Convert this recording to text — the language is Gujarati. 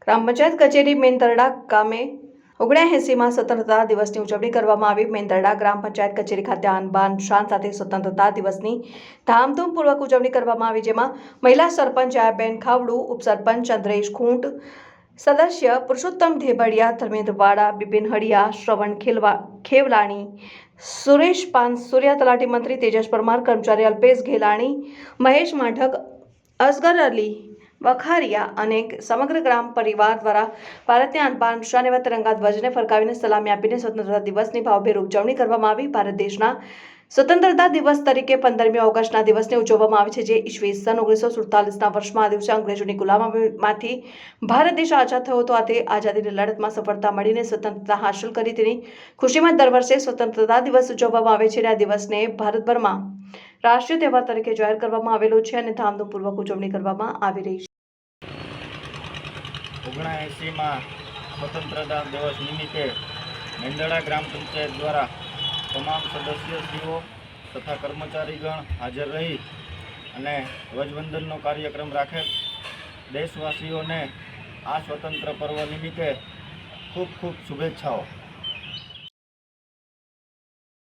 ગ્રામ પંચાયત કચેરી મેંદરડા ગામે 79માં સ્વતંત્રતા દિવસની ઉજવણી કરવામાં આવી। મેંદરડા ગ્રામ પંચાયત કચેરી ખાતે આન બાન શાન સાથે સ્વતંત્રતા દિવસની ધામધૂમપૂર્વક ઉજવણી કરવામાં આવી, જેમાં મહિલા સરપંચ જયાબેન ખાવડુ, ઉપસરપંચ ચંદ્રેશ ખૂંટ, સદસ્ય પુરુષોત્તમ ઢેબડિયા, ધર્મેન્દ્ર વાડા, બિપિન હડિયા, શ્રવણ ખેવલાણી, સુરેશ પાનસુરિયા, તલાટી મંત્રી તેજસ પરમાર, કર્મચારી અલ્પેશ ઘેલાણી, મહેશ માઢક, અસગર અલી વખારિયા અને સમગ્ર ગ્રામ પરિવાર દ્વારા ભારતની આન બાન શાન એવા તિરંગા ધ્વજને ફરકાવીને સલામી આપીને સ્વતંત્રતા દિવસની ભાવભેર ઉજવણી કરવામાં આવી। ભારત દેશના સ્વતંત્રતા દિવસ તરીકે 15મી ઓગસ્ટના દિવસને ઉજવવામાં આવે છે, જે ઈસવીસન 1947ના વર્ષમાં આ દિવસે અંગ્રેજોની ગુલામીમાંથી ભારત દેશ આઝાદ થયો હતો। આ તે આઝાદીની લડતમાં સફળતા મળીને સ્વતંત્રતા હાંસલ કરી તેની ખુશીમાં દર વર્ષે સ્વતંત્રતા દિવસ ઉજવવામાં આવે છે। આ દિવસને ભારતભરમાં રાષ્ટ્રીય તહેવાર તરીકે જાહેર કરવામાં આવેલો છે અને ધામધૂમપૂર્વક ઉજવણી કરવામાં આવી રહી છે। 79માં સ્વતંત્રતા દિવસ નિમિત્તે મેંદરડા ગ્રામ પંચાયત દ્વારા તમામ સદસ્યશ્રીઓ તથા કર્મચારીગણ હાજર રહી અને ધ્વજવંદનનો કાર્યક્રમ રાખેલ। દેશવાસીઓને આ સ્વતંત્ર પર્વ નિમિત્તે ખૂબ ખૂબ શુભેચ્છાઓ।